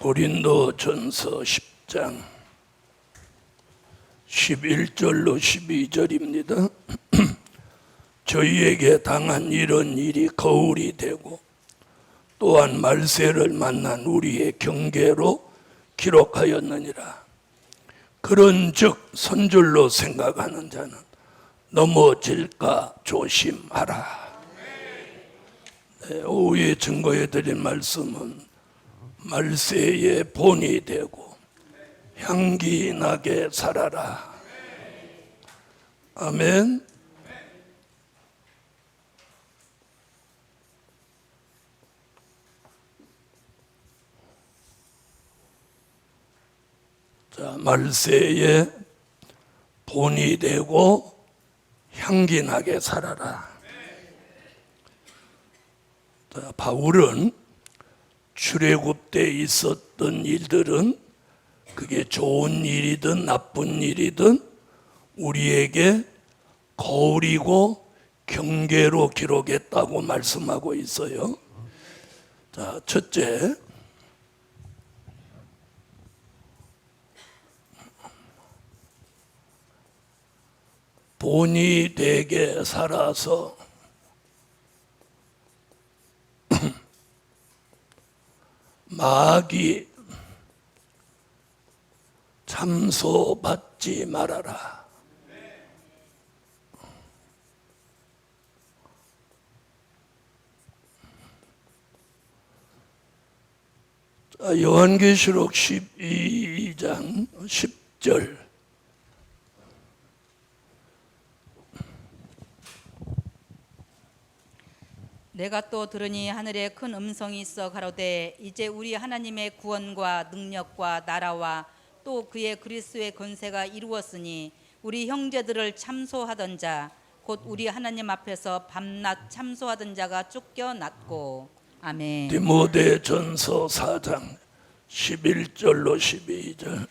고린도전서 10장 11절로 12절입니다. 저희에게 당한 이런 일이 거울이 되고 또한 말세를 만난 우리의 경계로 기록하였느니라. 그런즉 선줄로 생각하는 자는 넘어질까 조심하라. 오후에 증거해드린 말씀은 말세의 본이 되고 향기 나게 살아라. 아멘. 자, 말세의 본이 되고 향기 나게 살아라. 자, 바울은 출애굽 때 있었던 일들은 그게 좋은 일이든 나쁜 일이든 우리에게 거울이고 경계로 기록했다고 말씀하고 있어요. 자, 첫째, 본이 되게 살아서 마귀 참소받지 말아라. 요한계시록 12장 10절. 내가 또 들으니 하늘에 큰 음성이 있어 가로되 이제 우리 하나님의 구원과 능력과 나라와 또 그의 그리스도의 권세가 이루었으니 우리 형제들을 참소하던 자 곧 우리 하나님 앞에서 밤낮 참소하던 자가 쫓겨났고. 아멘. 디모데전서 4장 11절로 12절.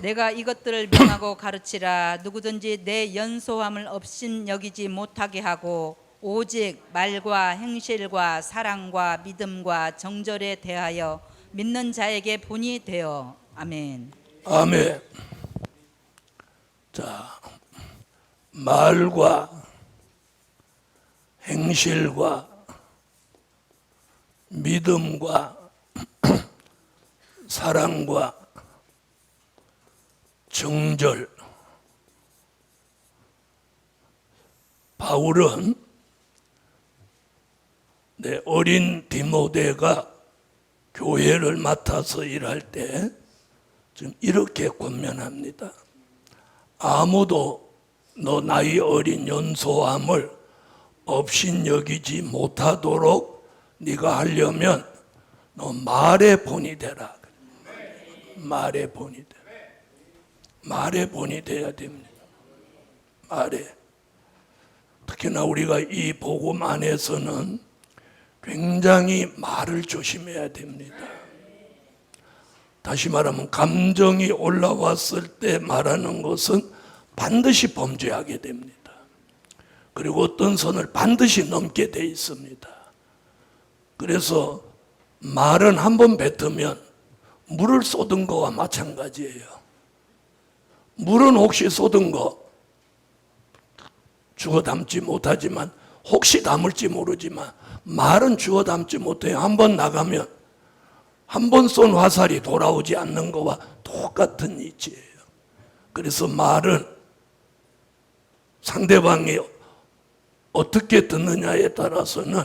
내가 이것들을 명하고 가르치라. 누구든지 내 연소함을 업신여기지 못하게 하고 오직 말과 행실과 사랑과 믿음과 정절에 대하여 믿는 자에게 본이 되어. 아멘. 아멘. 자, 말과 행실과 믿음과 사랑과 정절. 바울은 어린 디모데가 교회를 맡아서 일할 때 좀 이렇게 권면합니다. 아무도 너 나이 어린 연소함을 업신여기지 못하도록 네가 하려면 너 말의 본이 되라. 말의 본이 돼. 말의 본이 돼야 됩니다. 말에. 특히나 우리가 이 복음 안에서는 굉장히 말을 조심해야 됩니다. 다시 말하면 감정이 올라왔을 때 말하는 것은 반드시 범죄하게 됩니다. 그리고 어떤 선을 반드시 넘게 돼 있습니다. 그래서 말은 한번 뱉으면 물을 쏟은 거와 마찬가지예요. 물은 혹시 쏟은 거 주워 담지 못하지만 혹시 담을지 모르지만 말은 주워 담지 못해요. 한번 나가면 한 번 쏜 화살이 돌아오지 않는 거와 똑같은 이치예요. 그래서 말은 상대방이 어떻게 듣느냐에 따라서는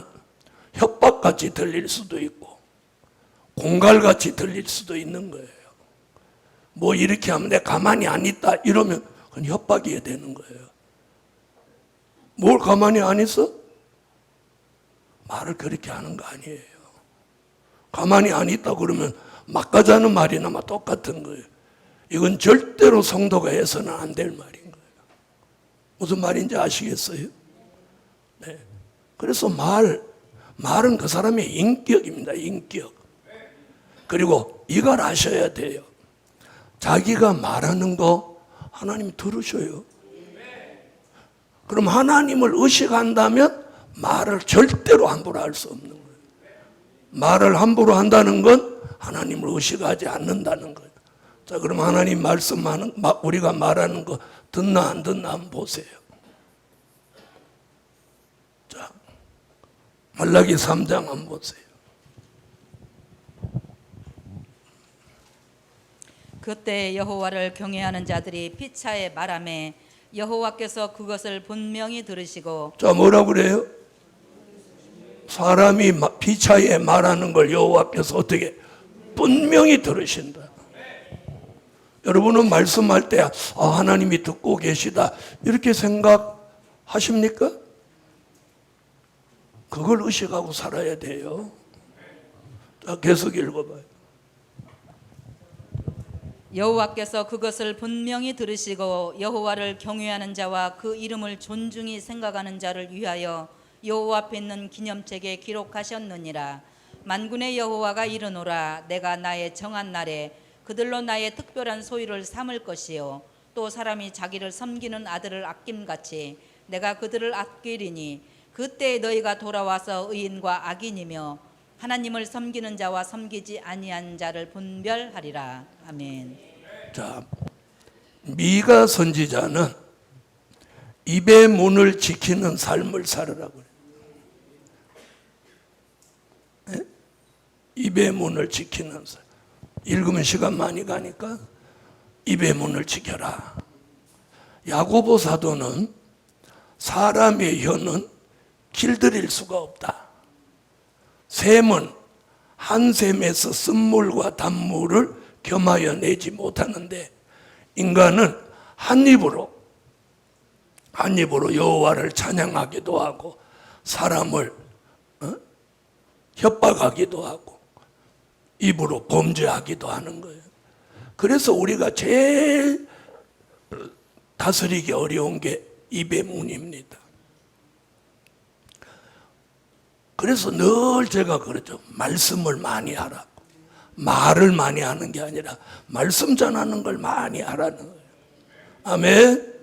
협박같이 들릴 수도 있고 공갈같이 들릴 수도 있는 거예요. 뭐 이렇게 하면 내가 가만히 안 있다 이러면 그건 협박이 되는 거예요. 뭘 가만히 안 있어? 말을 그렇게 하는 거 아니에요. 가만히 안 있다 그러면 막 가자는 말이나 똑같은 거예요. 이건 절대로 성도가 해서는 안 될 말인 거예요. 무슨 말인지 아시겠어요? 네. 그래서 말은 그 사람의 인격입니다. 인격. 그리고 이걸 아셔야 돼요. 자기가 말하는 거 하나님 들으셔요. 그럼 하나님을 의식한다면 말을 절대로 함부로 할 수 없는 거예요. 말을 함부로 한다는 건 하나님을 의식하지 않는다는 거예요. 자, 그럼 하나님 말씀하는, 우리가 말하는 거 듣나 안 듣나 한번 보세요. 자, 말라기 3장 한번 보세요. 그때 여호와를 경외하는 자들이 피차에 말하매 여호와께서 그것을 분명히 들으시고. 자, 뭐라고 그래요? 사람이 피차에 말하는 걸 여호와께서 어떻게 분명히 들으신다. 여러분은 말씀할 때 하나님이 듣고 계시다 이렇게 생각하십니까? 그걸 의식하고 살아야 돼요. 자, 계속 읽어봐요. 여호와께서 그것을 분명히 들으시고 여호와를 경외하는 자와 그 이름을 존중히 생각하는 자를 위하여 여호와 앞에 있는 기념책에 기록하셨느니라. 만군의 여호와가 이르노라. 내가 나의 정한 날에 그들로 나의 특별한 소유를 삼을 것이요 또 사람이 자기를 섬기는 아들을 아낌같이 내가 그들을 아끼리니 그때 너희가 돌아와서 의인과 악인이며 하나님을 섬기는 자와 섬기지 아니한 자를 분별하리라. 아멘. 자, 미가 선지자는 입의 문을 지키는 삶을 살으라고 그래요. 네? 입의 문을 지키는 삶. 읽으면 시간 많이 가니까 입의 문을 지켜라. 야고보 사도는 사람의 혀는 길들일 수가 없다. 샘은 한 샘에서 쓴물과 단물을 겸하여 내지 못하는데 인간은 한 입으로 여호와를 찬양하기도 하고 사람을 협박하기도 하고 입으로 범죄하기도 하는 거예요. 그래서 우리가 제일 다스리기 어려운 게 입의 문입니다. 그래서 늘 제가 그러죠. 말씀을 많이 하라고. 말을 많이 하는 게 아니라 말씀 전하는 걸 많이 하라는 거예요. 아멘.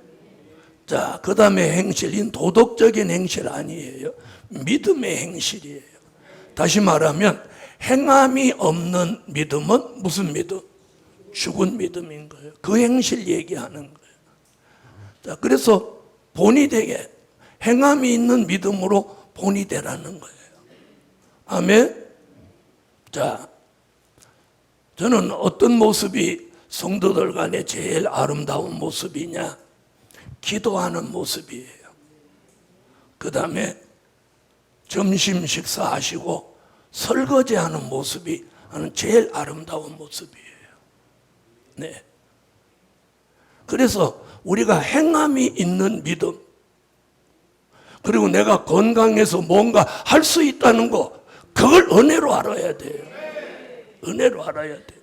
자, 그 다음에 행실인 도덕적인 행실 아니에요. 믿음의 행실이에요. 다시 말하면 행함이 없는 믿음은 무슨 믿음? 죽은 믿음인 거예요. 그 행실 얘기하는 거예요. 자, 그래서 본이 되게 행함이 있는 믿음으로 본이 되라는 거예요. 아멘. 자, 저는 어떤 모습이 성도들 간에 제일 아름다운 모습이냐? 기도하는 모습이에요. 그 다음에 점심 식사하시고 설거지하는 모습이 나는 제일 아름다운 모습이에요. 네. 그래서 우리가 행함이 있는 믿음, 그리고 내가 건강해서 뭔가 할 수 있다는 거, 그걸 은혜로 알아야 돼요. 은혜로 알아야 돼요.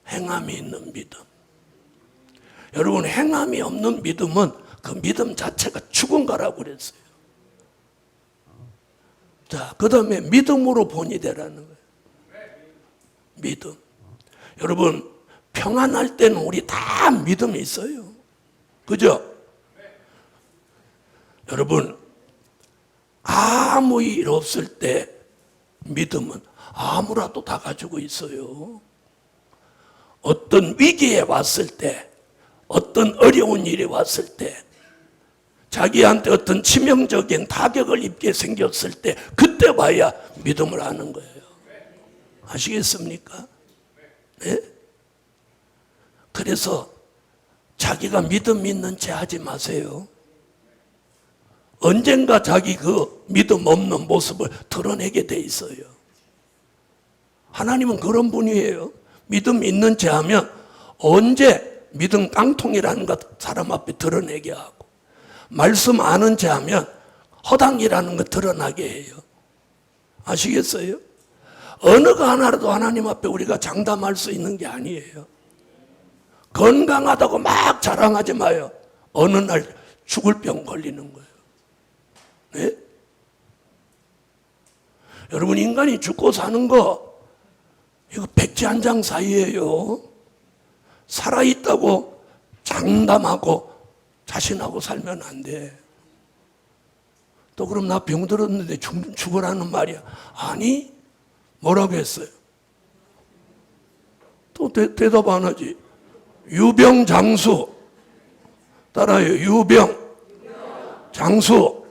행함이 있는 믿음. 여러분, 행함이 없는 믿음은 그 믿음 자체가 죽은 거라고 그랬어요. 자, 그 다음에 믿음으로 본이 되라는 거예요. 믿음. 여러분, 평안할 때는 우리 다 믿음이 있어요. 그죠? 여러분, 아무 일 없을 때 믿음은 아무라도 다 가지고 있어요. 어떤 위기에 왔을 때, 어떤 어려운 일이 왔을 때, 자기한테 어떤 치명적인 타격을 입게 생겼을 때, 그때 봐야 믿음을 하는 거예요. 아시겠습니까? 네? 그래서 자기가 믿음 있는 채 하지 마세요. 언젠가 자기 그 믿음 없는 모습을 드러내게 돼 있어요. 하나님은 그런 분이에요. 믿음 있는 채 하면 언제 믿음 깡통이라는 것 사람 앞에 드러내게 하고, 말씀 아는 채 하면 허당이라는 것 드러나게 해요. 아시겠어요? 어느 거 하나라도 하나님 앞에 우리가 장담할 수 있는 게 아니에요. 건강하다고 막 자랑하지 마요. 어느 날 죽을 병 걸리는 거예요. 네? 여러분, 인간이 죽고 사는 거 이거 백지 한 장 사이예요. 살아있다고 장담하고 자신하고 살면 안 돼. 또 그럼 나 병들었는데 죽으라는 말이야. 아니, 뭐라고 했어요? 또 대답 안 하지. 유병장수. 따라요. 유병장수.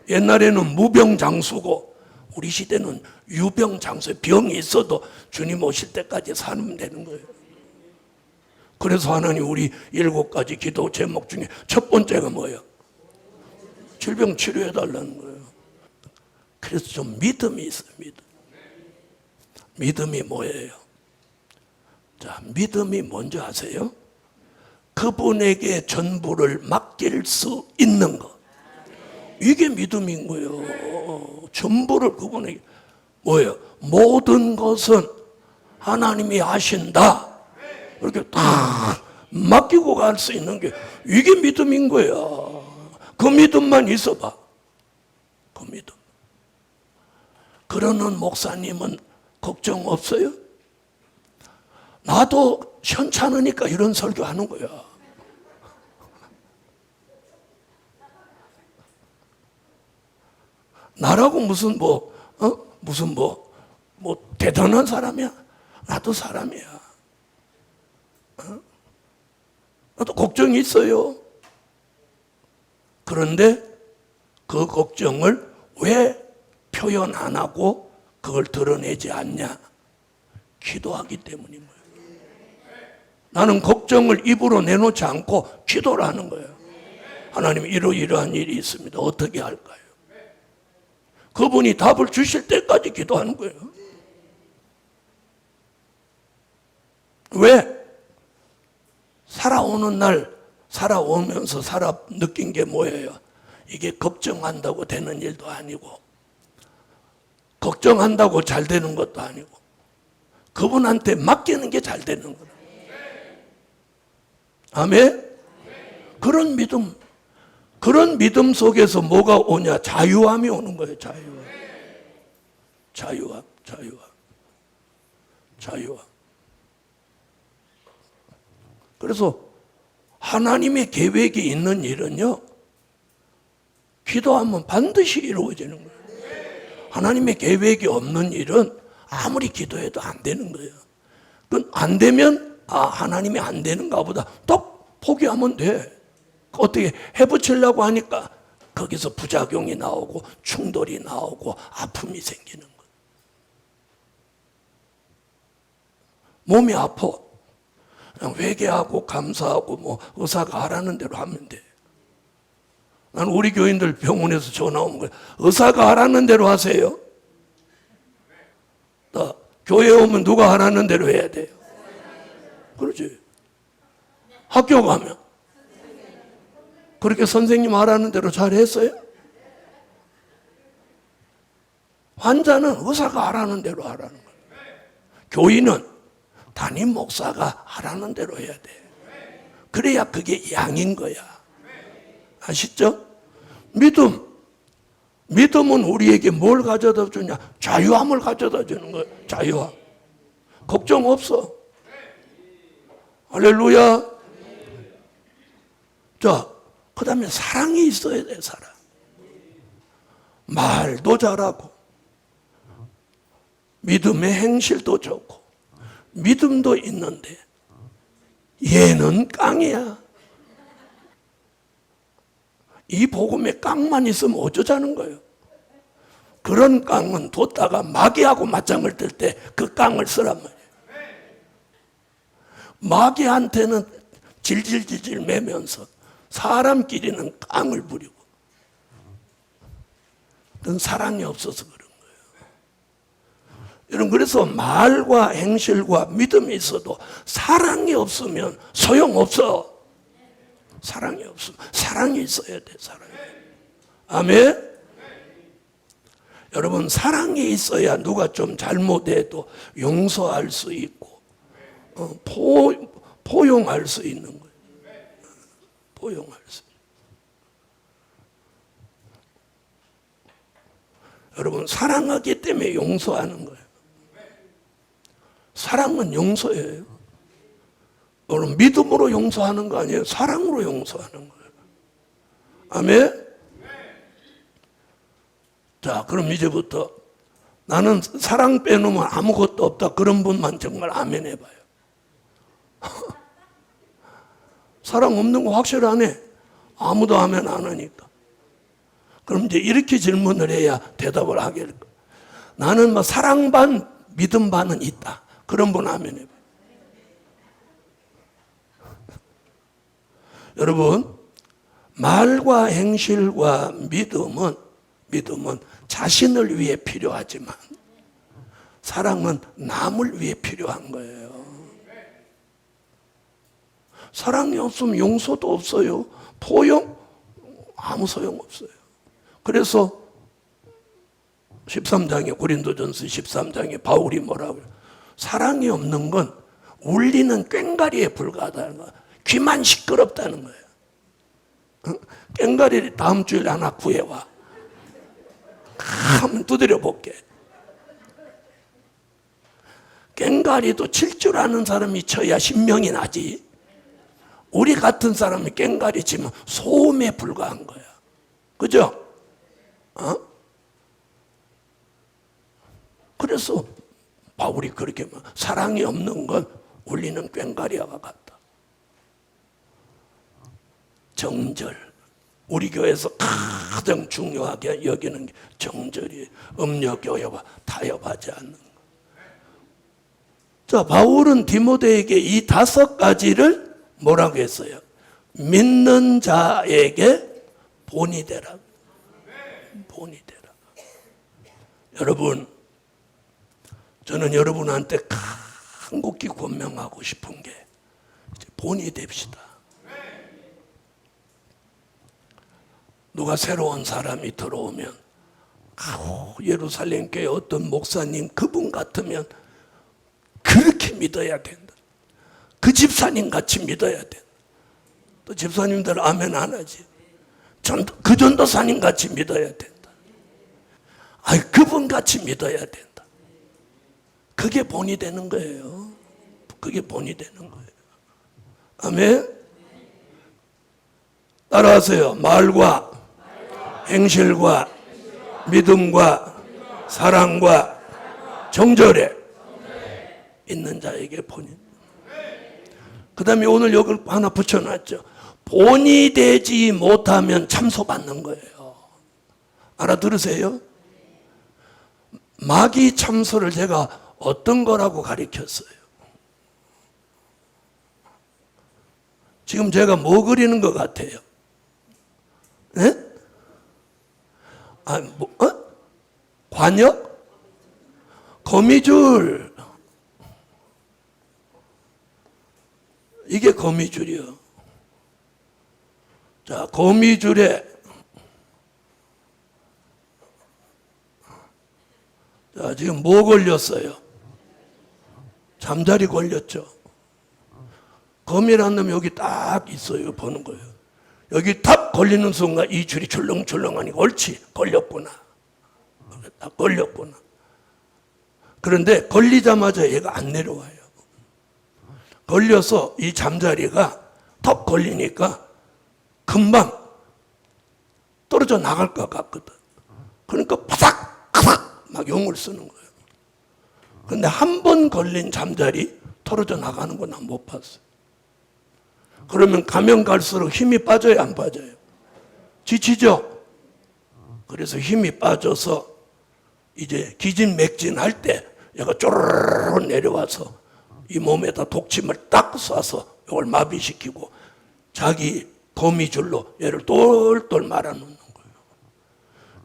옛날에는 무병장수고 우리 시대는 유병장수. 병이 있어도 주님 오실 때까지 살면 되는 거예요. 그래서 하나님 우리 7가지 기도 제목 중에 첫 번째가 뭐예요? 질병 치료해달라는 거예요. 그래서 좀 믿음이 있어요. 믿음이 뭐예요? 자, 믿음이 뭔지 아세요? 그분에게 전부를 맡길 수 있는 것. 이게 믿음인 거예요. 전부를 그분에게. 뭐예요? 모든 것은 하나님이 하신다. 이렇게 다 맡기고 갈 수 있는 게 이게 믿음인 거야. 그 믿음만 있어봐. 그 믿음. 그러는 목사님은 걱정 없어요? 나도 현찮으니까 이런 설교하는 거야. 나라고 무슨 대단한 사람이야? 나도 사람이야. 나도 걱정이 있어요. 그런데 그 걱정을 왜 표현 안 하고 그걸 드러내지 않냐? 기도하기 때문인 거예요. 나는 걱정을 입으로 내놓지 않고 기도를 하는 거예요. 하나님, 이러이러한 일이 있습니다. 어떻게 할까요? 그분이 답을 주실 때까지 기도하는 거예요. 왜? 살아오면서 느낀 게 뭐예요? 이게 걱정한다고 되는 일도 아니고, 걱정한다고 잘 되는 것도 아니고, 그분한테 맡기는 게 잘 되는 거예요. 아멘? 그런 믿음 속에서 뭐가 오냐? 자유함이 오는 거예요. 자유함. 그래서 하나님의 계획이 있는 일은요, 기도하면 반드시 이루어지는 거예요. 하나님의 계획이 없는 일은 아무리 기도해도 안 되는 거예요. 그건 안 되면 하나님이 안 되는가 보다 또 포기하면 돼. 어떻게 해붙이려고 하니까 거기서 부작용이 나오고 충돌이 나오고 아픔이 생기는 거예요. 몸이 아파. 그냥 회개하고 감사하고 의사가 하라는 대로 하면 돼. 난 우리 교인들 병원에서 전화 오는 거예요. 의사가 하라는 대로 하세요. 교회 오면 누가 하라는 대로 해야 돼요. 그렇지. 학교 가면 그렇게 선생님 하라는 대로 잘 했어요? 환자는 의사가 하라는 대로 하라는 거예요. 교인은 담임 목사가 하라는 대로 해야 돼. 그래야 그게 양인 거야. 아시죠? 믿음은 우리에게 뭘 가져다 주냐? 자유함을 가져다 주는 거예요. 자유함. 걱정 없어. 할렐루야. 자, 그 다음에 사랑이 있어야 돼. 사랑. 말도 잘하고 믿음의 행실도 좋고 믿음도 있는데 얘는 깡이야. 이 복음에 깡만 있으면 어쩌자는 거예요. 그런 깡은 뒀다가 마귀하고 맞짱을 뜰 때 그 깡을 쓰란 말이에요. 마귀한테는 질질질질 매면서 사람끼리는 깡을 부리고, 그건 사랑이 없어서 그런 거예요. 여러분, 그래서 말과 행실과 믿음이 있어도 사랑이 없으면 소용없어. 사랑이 없으면 사랑이 있어야 돼. 사랑이. 아멘. 여러분, 사랑이 있어야 누가 좀 잘못해도 용서할 수 있고 포용할 수 있는 거예요. 포용할 수. 여러분, 사랑하기 때문에 용서하는 거예요. 사랑은 용서예요. 여러분, 믿음으로 용서하는 거 아니에요. 사랑으로 용서하는 거예요. 아멘. 자, 그럼 이제부터 나는 사랑 빼놓으면 아무것도 없다. 그런 분만 정말 아멘 해봐요. 사랑 없는 거 확실하네. 아무도 아멘 안 하니까. 그럼 이제 이렇게 질문을 해야 대답을 하게 될 거예요. 나는 뭐 사랑 반, 믿음 반은 있다. 그런 분 아멘 해봐요. 여러분, 말과 행실과 믿음은 자신을 위해 필요하지만 사랑은 남을 위해 필요한 거예요. 사랑이 없으면 용서도 없어요. 포용? 아무 소용없어요. 그래서 13장에 고린도전서 13장에 바울이 뭐라고 해요? 사랑이 없는 건 울리는 꽹과리에 불과하다는 거예요. 귀만 시끄럽다는 거예요. 꽹과리 다음 주일에 하나 구해와. 한번 두드려 볼게. 꽹과리도 칠 줄 아는 사람이 쳐야 신명이 나지. 우리 같은 사람이 꽹과리 치면 소음에 불과한 거야. 그죠? 그래서 바울이 그렇게 말, 사랑이 없는 건 울리는 꽹과리와 같다. 정절. 우리 교회에서 가장 중요하게 여기는 게 정절이에요. 음력교회와 타협하지 않는 거. 자, 바울은 디모데에게 이 5가지를 뭐라고 했어요? 믿는 자에게 본이 되라. 본이 되라. 여러분, 저는 여러분한테 간곡히 권명하고 싶은 게 본이 됩시다. 누가 새로운 사람이 들어오면 예루살렘 교회 어떤 목사님 그분 같으면 그렇게 믿어야 된다. 그 집사님 같이 믿어야 된다. 또 집사님들 아멘 안 하지. 그 전도사님 같이 믿어야 된다. 그분 같이 믿어야 된다. 그게 본이 되는 거예요. 그게 본이 되는 거예요. 아멘. 따라하세요. 말과 행실과 믿음과 사랑과 정절에 있는 자에게 본이. 그 다음에 오늘 여기 하나 붙여놨죠. 본이 되지 못하면 참소받는 거예요. 알아들으세요? 마귀 참소를 제가 어떤 거라고 가르쳤어요? 지금 제가 뭐 그리는 것 같아요? 네? 관역? 거미줄. 이게 거미줄이요. 자, 거미줄에 자, 지금 뭐 걸렸어요? 잠자리 걸렸죠. 거미라는 놈이 여기 딱 있어요. 보는 거예요. 여기 탁 걸리는 순간 이 줄이 출렁출렁하니 옳지, 걸렸구나. 딱 걸렸구나. 그런데 걸리자마자 얘가 안 내려와요. 걸려서 이 잠자리가 턱 걸리니까 금방 떨어져 나갈 것 같거든. 그러니까 바삭 막 용을 쓰는 거예요. 근데 한 번 걸린 잠자리 떨어져 나가는 건 난 못 봤어요. 그러면 가면 갈수록 힘이 빠져요, 안 빠져요? 지치죠? 그래서 힘이 빠져서 이제 기진맥진할 때 얘가 쪼르르 내려와서 이 몸에다 독침을 딱 쏴서 이걸 마비시키고 자기 거미줄로 얘를 똘똘 말아놓는 거예요.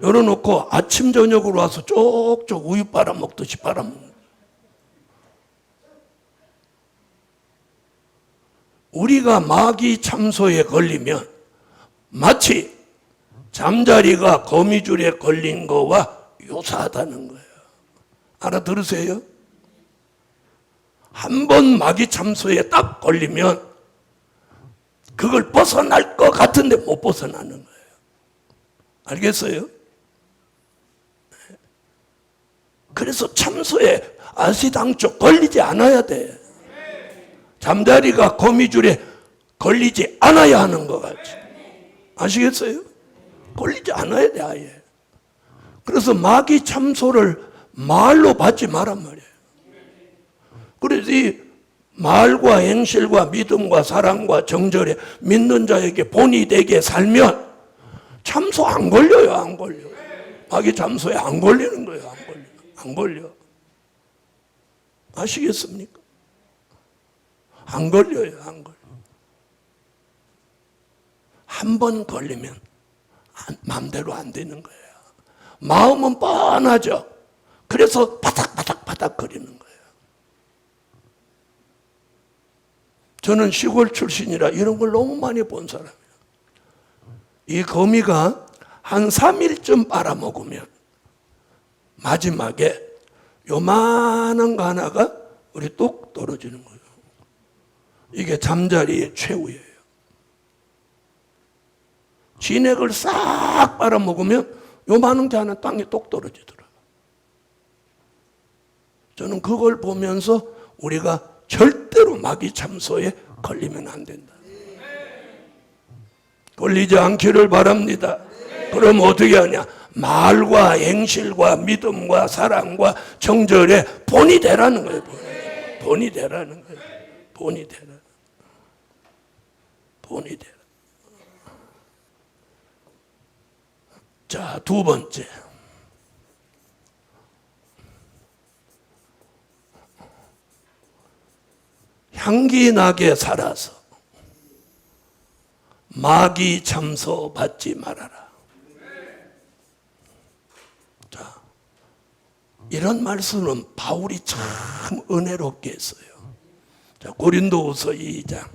열어놓고 아침 저녁으로 와서 쪽쪽 우유 빨아먹듯이 빨아먹는 거예요. 우리가 마귀 참소에 걸리면 마치 잠자리가 거미줄에 걸린 거와 유사하다는 거예요. 알아들으세요? 한 번 마귀 참소에 딱 걸리면 그걸 벗어날 것 같은데 못 벗어나는 거예요. 알겠어요? 그래서 참소에 아시당초 걸리지 않아야 돼. 잠자리가 거미줄에 걸리지 않아야 하는 것 같이. 아시겠어요? 걸리지 않아야 돼, 아예. 그래서 마귀 참소를 말로 받지 말란 말이에요. 그래서 이 말과 행실과 믿음과 사랑과 정절에 믿는 자에게 본이 되게 살면 참소 안 걸려요. 안 걸려. 마귀 참소에 안 걸리는 거예요. 안 걸려. 안 걸려. 아시겠습니까? 안 걸려요. 안 걸려. 한 번 걸리면 마음대로 안 되는 거예요. 마음은 뻔하죠. 그래서 바닥바닥 거리는 거예요. 저는 시골 출신이라 이런 걸 너무 많이 본 사람이에요. 이 거미가 한 3일쯤 빨아먹으면 마지막에 요만한 거 하나가 우리 뚝 떨어지는 거예요. 이게 잠자리의 최후예요. 진액을 싹 빨아먹으면 요만한 게 하나 땅에 똑 떨어지더라고요. 저는 그걸 보면서 우리가 절대로 마귀 참소에 걸리면 안 된다. 걸리지 않기를 바랍니다. 그럼 어떻게 하냐? 말과 행실과 믿음과 사랑과 정절에 본이 되라는 거예요. 본이 되라는 거예요. 본이 되라. 본이 되라. 자, 두 번째. 향기 나게 살아서 마귀 참소 받지 말아라. 자, 이런 말씀은 바울이 참 은혜롭게 했어요. 자, 고린도후서 2장.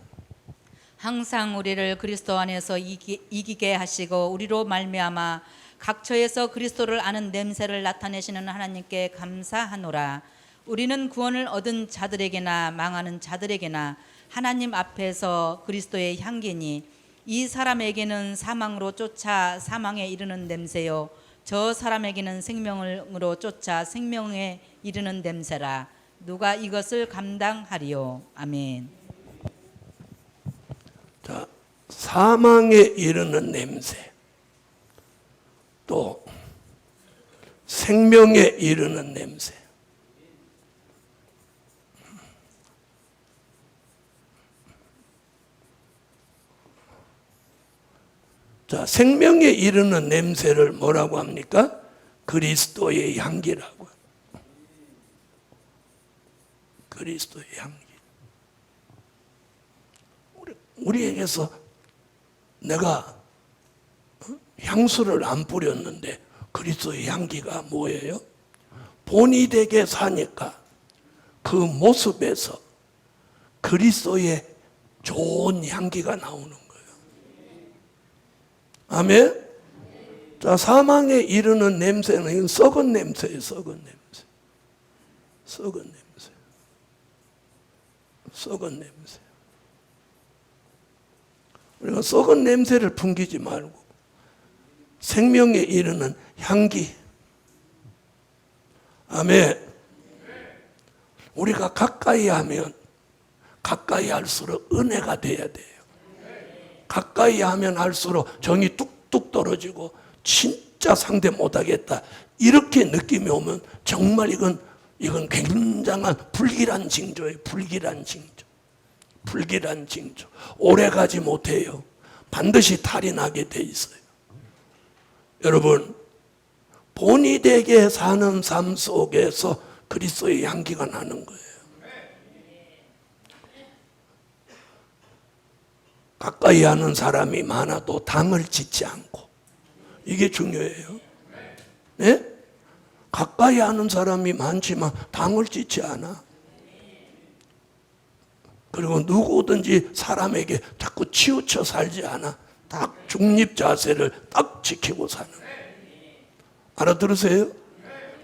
항상 우리를 그리스도 안에서 이기게 하시고 우리로 말미암아 각처에서 그리스도를 아는 냄새를 나타내시는 하나님께 감사하노라. 우리는 구원을 얻은 자들에게나 망하는 자들에게나 하나님 앞에서 그리스도의 향기니 이 사람에게는 사망으로 쫓아 사망에 이르는 냄새요 저 사람에게는 생명으로 쫓아 생명에 이르는 냄새라. 누가 이것을 감당하리요. 아멘. 자, 사망에 이르는 냄새, 또 생명에 이르는 냄새. 자, 생명에 이르는 냄새를 뭐라고 합니까? 그리스도의 향기라고. 그리스도의 향기. 우리에게서 내가 향수를 안 뿌렸는데 그리스도의 향기가 뭐예요? 본이 되게 사니까 그 모습에서 그리스도의 좋은 향기가 나오는 거예요. 아멘? 자, 사망에 이르는 냄새는 이건 썩은 냄새예요. 썩은 냄새. 썩은 냄새. 썩은 냄새. 우리가 썩은 냄새를 풍기지 말고 생명에 이르는 향기. 아멘. 우리가 가까이 하면 가까이 할수록 은혜가 돼야 돼요. 가까이 하면 할수록 정이 뚝뚝 떨어지고 진짜 상대 못하겠다 이렇게 느낌이 오면 정말 이건 굉장한 불길한 징조예요. 불길한 징조. 불길한 징조. 오래 가지 못해요. 반드시 탈이 나게 돼 있어요. 여러분, 본이 되게 사는 삶 속에서 그리스도의 향기가 나는 거예요. 가까이 하는 사람이 많아도 당을 짓지 않고, 이게 중요해요. 네? 가까이 하는 사람이 많지만 당을 짓지 않아. 그리고 누구든지 사람에게 자꾸 치우쳐 살지 않아. 딱 중립 자세를 딱 지키고 사는 거예요. 알아들으세요?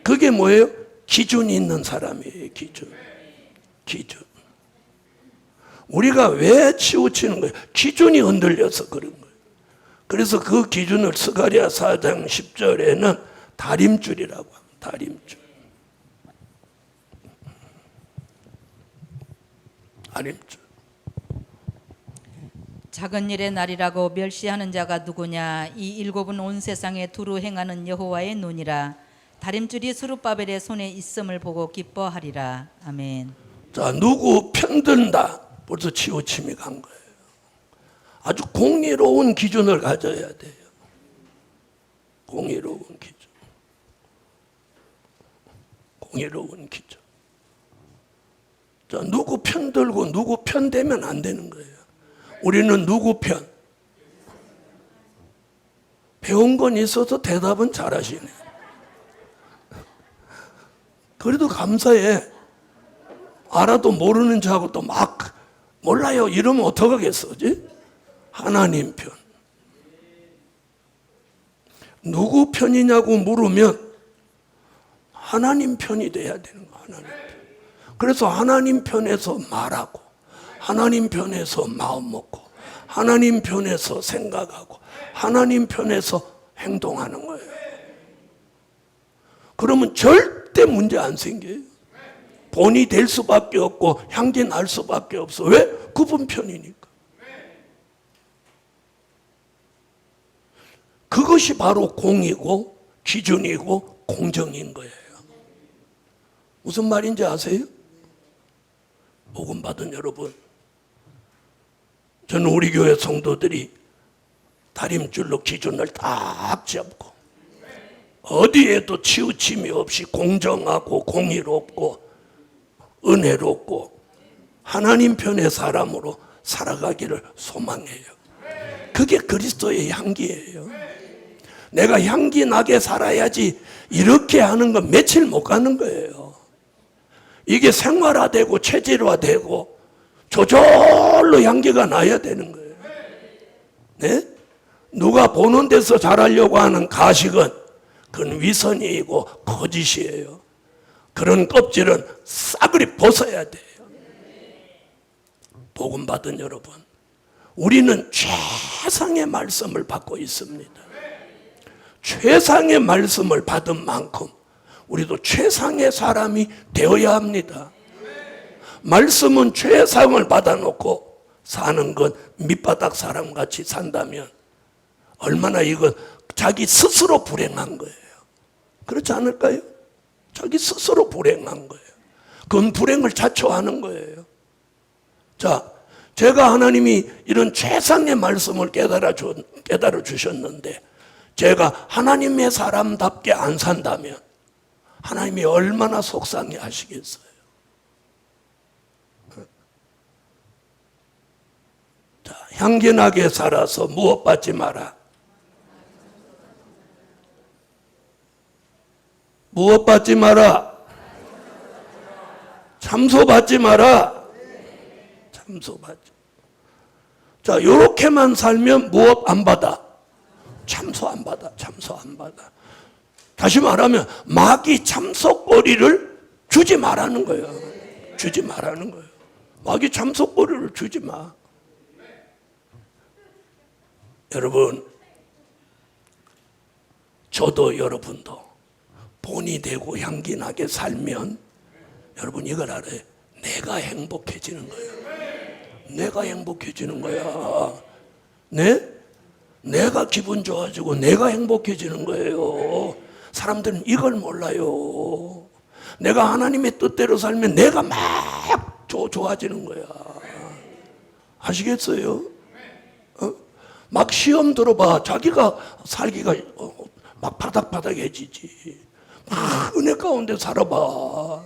그게 뭐예요? 기준이 있는 사람이에요. 기준. 우리가 왜 치우치는 거예요? 기준이 흔들려서 그런 거예요. 그래서 그 기준을 스가랴 4장 10절에는 다림줄이라고 합니다. 다림줄. 다림줄. 작은 일의 날이라고 멸시하는 자가 누구냐? 이 일곱은 온 세상에 두루 행하는 여호와의 눈이라. 다림줄이 스룹바벨의 손에 있음을 보고 기뻐하리라. 아멘. 자, 누구 편든다. 벌써 치우침이 간 거예요. 아주 공의로운 기준을 가져야 돼요. 공의로운 기준. 공의로운 기준. 자, 누구 편들고 누구 편되면 안 되는 거예요. 우리는 누구 편? 배운 건 있어서 대답은 잘하시네. 그래도 감사해. 알아도 모르는 자하고 또 막 몰라요 이러면 어떡하겠어지? 하나님 편. 누구 편이냐고 물으면 하나님 편이 돼야 되는 거야. 하나님 편. 그래서 하나님 편에서 말하고 하나님 편에서 마음 먹고 하나님 편에서 생각하고 하나님 편에서 행동하는 거예요. 그러면 절대 문제 안 생겨요. 본이 될 수밖에 없고 향기 날 수밖에 없어. 왜? 그분 편이니까. 그것이 바로 공이고 기준이고 공정인 거예요. 무슨 말인지 아세요? 복음 받은 여러분, 저는 우리 교회 성도들이 다림줄로 기준을 딱 잡고 어디에도 치우침이 없이 공정하고 공의롭고 은혜롭고 하나님 편의 사람으로 살아가기를 소망해요. 그게 그리스도의 향기예요. 내가 향기 나게 살아야지 이렇게 하는 건 며칠 못 가는 거예요. 이게 생활화되고 체질화되고 저절로 향기가 나야 되는 거예요. 네? 누가 보는 데서 잘하려고 하는 가식은 그건 위선이고 거짓이에요. 그런 껍질은 싸그리 벗어야 돼요. 복음 받은 여러분, 우리는 최상의 말씀을 받고 있습니다. 최상의 말씀을 받은 만큼 우리도 최상의 사람이 되어야 합니다. 말씀은 최상을 받아놓고 사는 건 밑바닥 사람같이 산다면 얼마나 이건 자기 스스로 불행한 거예요. 그렇지 않을까요? 자기 스스로 불행한 거예요. 그건 불행을 자초하는 거예요. 자, 제가 하나님이 이런 최상의 말씀을 깨달아 주셨는데 제가 하나님의 사람답게 안 산다면 하나님이 얼마나 속상해 하시겠어요. 자, 향기나게 살아서 무엇 받지 마라. 무엇 받지 마라. 참소 받지 마라. 참소 받지. 자, 요렇게만 살면 무엇 안 받아? 참소 안 받아. 참소 안 받아. 다시 말하면 마귀 참소거리를 주지 말라는 거예요. 주지 말라는 거예요. 마귀 참소거리를 주지 마. 여러분, 저도 여러분도 본이 되고 향기 나게 살면 여러분 이걸 알아요. 내가 행복해지는 거예요. 내가 행복해지는 거야. 네? 내가 기분 좋아지고 내가 행복해지는 거예요. 사람들은 이걸 몰라요. 내가 하나님의 뜻대로 살면 내가 막 좋아지는 거야. 아시겠어요? 막 시험 들어봐. 자기가 살기가 막 바닥바닥해지지. 막 은혜 가운데 살아봐.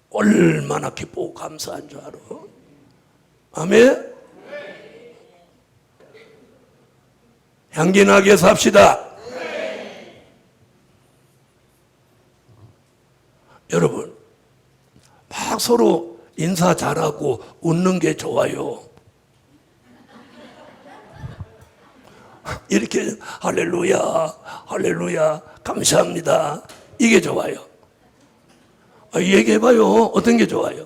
얼마나 기쁘고 감사한 줄 알아? 아멘? 향기나게 삽시다. 여러분, 막 서로 인사 잘하고 웃는 게 좋아요. 이렇게 할렐루야, 할렐루야, 감사합니다. 이게 좋아요. 얘기해봐요. 어떤 게 좋아요?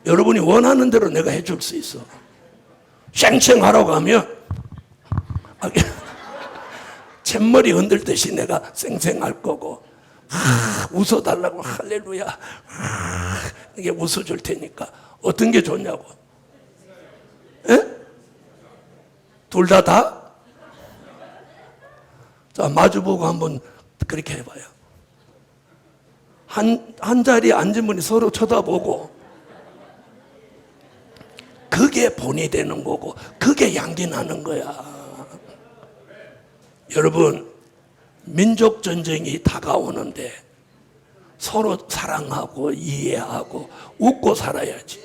여러분이 원하는 대로 내가 해줄 수 있어. 쌩쌩하라고 하면 잿머리 흔들듯이 내가 쌩쌩할 거고 웃어달라고 할렐루야 이게 웃어줄 테니까 어떤 게 좋냐고. 둘 다? 자, 마주보고 한번 그렇게 해봐요. 한 자리에 앉은 분이 서로 쳐다보고, 그게 본이 되는 거고, 그게 양기 나는 거야. 여러분, 민족 전쟁이 다가오는데 서로 사랑하고 이해하고 웃고 살아야지.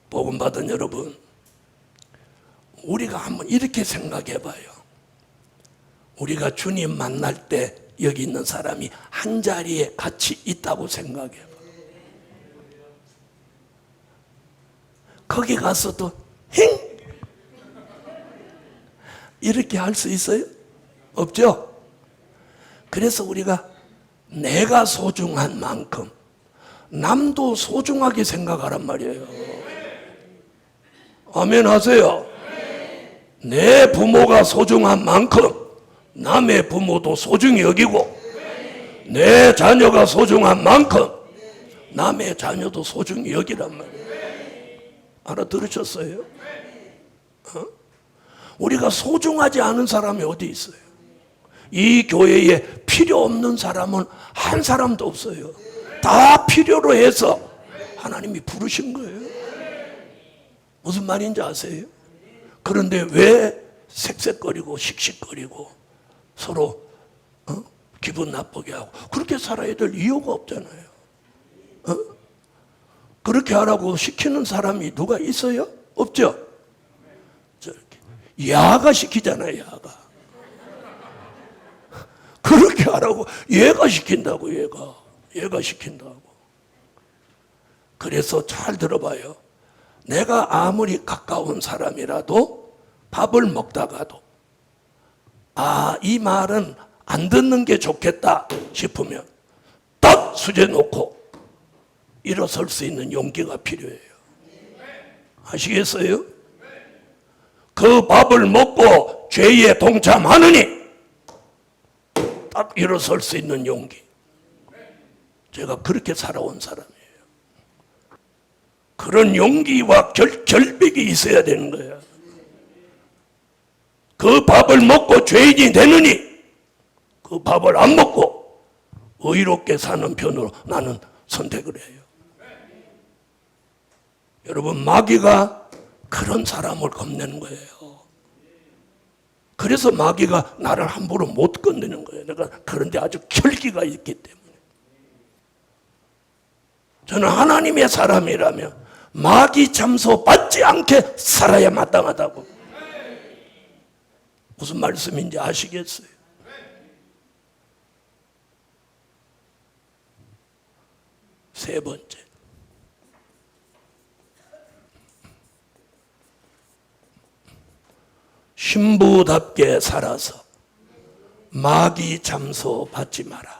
복음 받은 여러분, 우리가 한번 이렇게 생각해 봐요. 우리가 주님 만날 때 여기 있는 사람이 한 자리에 같이 있다고 생각해 봐. 거기 가서도 힝! 이렇게 할 수 있어요? 없죠? 그래서 우리가 내가 소중한 만큼 남도 소중하게 생각하란 말이에요. 아멘 하세요. 내 부모가 소중한 만큼 남의 부모도 소중히 여기고, 내 자녀가 소중한 만큼 남의 자녀도 소중히 여기란 말이에요. 알아들으셨어요? 우리가 소중하지 않은 사람이 어디 있어요? 이 교회에 필요 없는 사람은 한 사람도 없어요. 다 필요로 해서 하나님이 부르신 거예요. 무슨 말인지 아세요? 그런데 왜 색색거리고 씩씩거리고 서로 기분 나쁘게 하고 그렇게 살아야 될 이유가 없잖아요. 그렇게 하라고 시키는 사람이 누가 있어요? 없죠? 저렇게 야가 시키잖아요. 야가 그렇게 하라고 얘가 시킨다고. 얘가 시킨다고. 그래서 잘 들어봐요. 내가 아무리 가까운 사람이라도 밥을 먹다가도 이 말은 안 듣는 게 좋겠다 싶으면 딱 수제 놓고 일어설 수 있는 용기가 필요해요. 아시겠어요? 그 밥을 먹고 죄에 동참하느니 딱 일어설 수 있는 용기. 제가 그렇게 살아온 사람이에요. 그런 용기와 결백이 있어야 되는 거예요. 그 밥을 먹고 죄인이 되느니 그 밥을 안 먹고 의롭게 사는 편으로 나는 선택을 해요. 여러분, 마귀가 그런 사람을 겁내는 거예요. 그래서 마귀가 나를 함부로 못 건드는 거예요. 내가 그런데 아주 결기가 있기 때문에. 저는 하나님의 사람이라면 마귀 참소 받지 않게 살아야 마땅하다고. 무슨 말씀인지 아시겠어요? 세 번째, 신부답게 살아서 마귀 참소 받지 마라.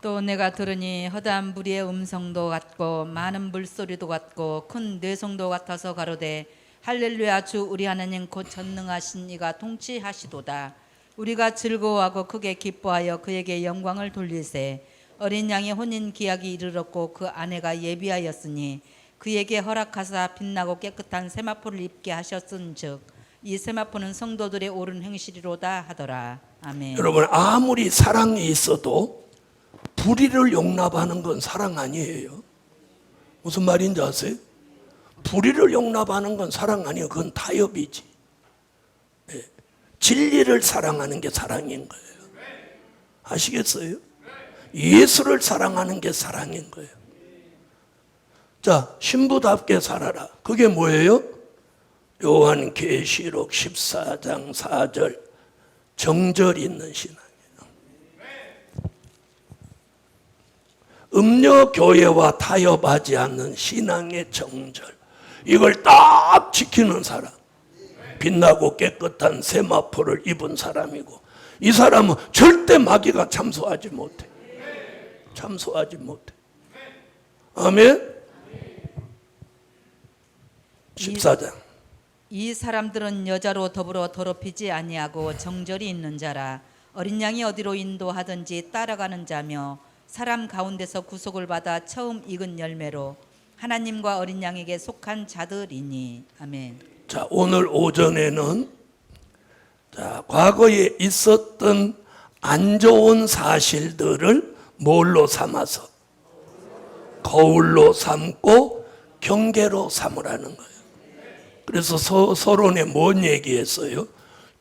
또 내가 들으니 허다한 무리의 음성도 같고 많은 물소리도 같고 큰 뇌성도 같아서 가로되 할렐루야, 주 우리 하나님 곧 전능하신 이가 통치하시도다. 우리가 즐거워하고 크게 기뻐하여 그에게 영광을 돌릴세. 어린 양의 혼인 기약이 이르렀고 그 아내가 예비하였으니 그에게 허락하사 빛나고 깨끗한 세마포를 입게 하셨은즉 이 세마포는 성도들의 옳은 행실이로다 하더라. 아멘. 여러분, 아무리 사랑이 있어도 불의를 용납하는 건 사랑 아니에요. 무슨 말인지 아세요? 불의를 용납하는 건 사랑 아니에요. 그건 타협이지. 네. 진리를 사랑하는 게 사랑인 거예요. 아시겠어요? 예수를 사랑하는 게 사랑인 거예요. 자, 신부답게 살아라. 그게 뭐예요? 요한계시록 14장 4절 정절이 있는 신앙이에요. 음녀교회와 타협하지 않는 신앙의 정절, 이걸 딱 지키는 사람, 빛나고 깨끗한 세마포를 입은 사람이고, 이 사람은 절대 마귀가 참소하지 못해. 참소하지 못해. 아멘. 14장. 이 사람들은 여자로 더불어 더럽히지 아니하고 정절이 있는 자라. 어린 양이 어디로 인도하든지 따라가는 자며 사람 가운데서 구속을 받아 처음 익은 열매로 하나님과 어린 양에게 속한 자들이니. 아멘. 자, 오늘 오전에는 자, 과거에 있었던 안 좋은 사실들을 뭘로 삼아서 거울로 삼고 경계로 삼으라는 거예요. 그래서 서론에 뭔 얘기했어요?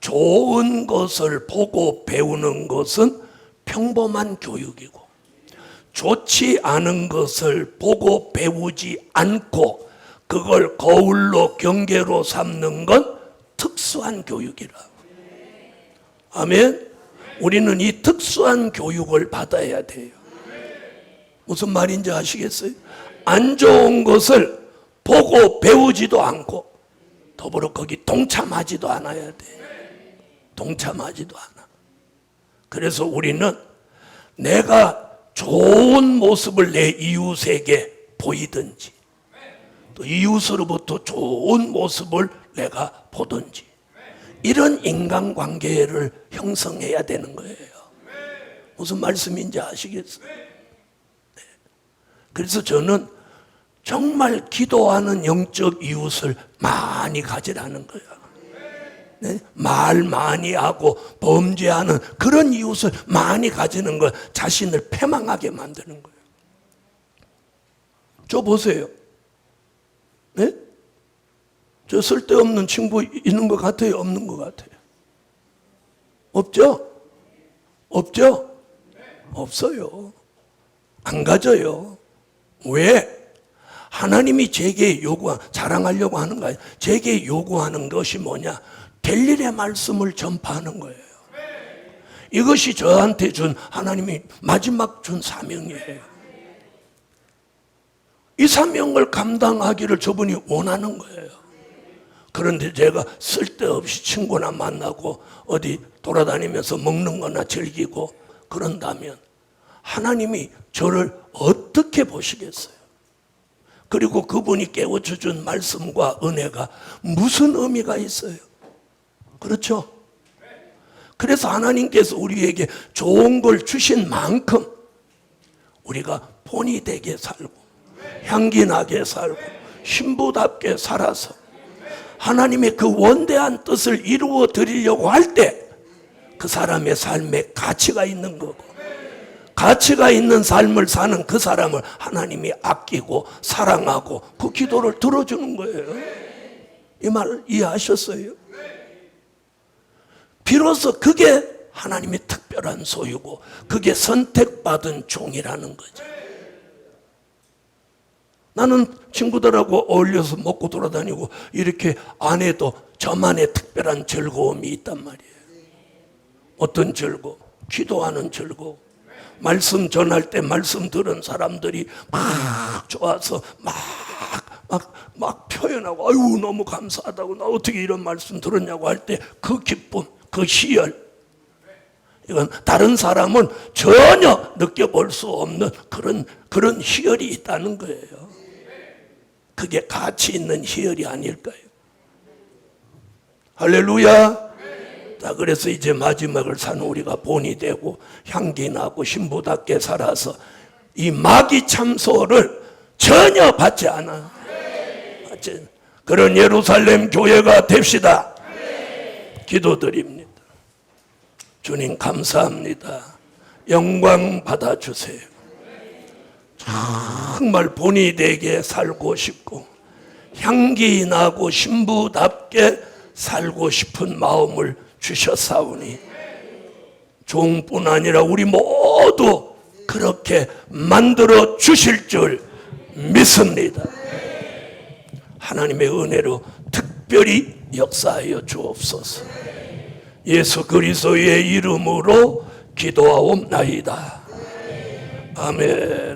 좋은 것을 보고 배우는 것은 평범한 교육이고, 좋지 않은 것을 보고 배우지 않고 그걸 거울로 경계로 삼는 건 특수한 교육이라. 아멘. 우리는 이 특수한 교육을 받아야 돼요. 무슨 말인지 아시겠어요? 안 좋은 것을 보고 배우지도 않고 더불어 거기 동참하지도 않아야 돼. 동참하지도 않아. 그래서 우리는 내가 좋은 모습을 내 이웃에게 보이든지, 또 이웃으로부터 좋은 모습을 내가 보든지, 이런 인간관계를 형성해야 되는 거예요. 무슨 말씀인지 아시겠어요? 네. 그래서 저는 정말 기도하는 영적 이웃을 많이 가지라는 거예요. 네? 말 많이 하고 범죄하는 그런 이웃을 많이 가지는 거, 자신을 패망하게 만드는 거예요. 저 보세요. 네? 저 쓸데없는 친구 있는 것 같아요? 없는 것 같아요? 없죠? 없죠? 없어요. 안 가져요. 왜? 하나님이 제게 자랑하려고 하는 거예요. 제게 요구하는 것이 뭐냐? 될 일의 말씀을 전파하는 거예요. 이것이 저한테 준, 하나님이 마지막 준 사명이에요. 이 사명을 감당하기를 저분이 원하는 거예요. 그런데 제가 쓸데없이 친구나 만나고 어디 돌아다니면서 먹는 거나 즐기고 그런다면 하나님이 저를 어떻게 보시겠어요? 그리고 그분이 깨우쳐준 말씀과 은혜가 무슨 의미가 있어요? 그렇죠? 그래서 하나님께서 우리에게 좋은 걸 주신 만큼 우리가 본이 되게 살고 향기 나게 살고 신부답게 살아서 하나님의 그 원대한 뜻을 이루어 드리려고 할 때 그 사람의 삶에 가치가 있는 거고, 가치가 있는 삶을 사는 그 사람을 하나님이 아끼고 사랑하고 그 기도를 들어주는 거예요. 이 말 이해하셨어요? 비로소 그게 하나님의 특별한 소유고 그게 선택받은 종이라는 거죠. 나는 친구들하고 어울려서 먹고 돌아다니고 이렇게 안 해도 저만의 특별한 즐거움이 있단 말이에요. 어떤 즐거움? 기도하는 즐거움. 말씀 전할 때 말씀 들은 사람들이 막 좋아서 막 표현하고, 아유 너무 감사하다고, 나 어떻게 이런 말씀 들었냐고 할 때 그 기쁨, 그 희열, 이건 다른 사람은 전혀 느껴볼 수 없는 그런 희열이 있다는 거예요. 그게 가치 있는 희열이 아닐까요? 할렐루야. 자, 그래서 이제 마지막을 사는 우리가 본이 되고 향기 나고 신부답게 살아서 이 마귀 참소를 전혀 받지 않아. 그런 예루살렘 교회가 됩시다. 기도드립니다. 주님 감사합니다. 영광 받아주세요. 정말 본이 되게 살고 싶고 향기 나고 신부답게 살고 싶은 마음을 주셨사오니 종뿐 아니라 우리 모두 그렇게 만들어 주실 줄 믿습니다. 하나님의 은혜로 특별히 역사하여 주옵소서. 예수 그리스도의 이름으로 기도하옵나이다. 아멘.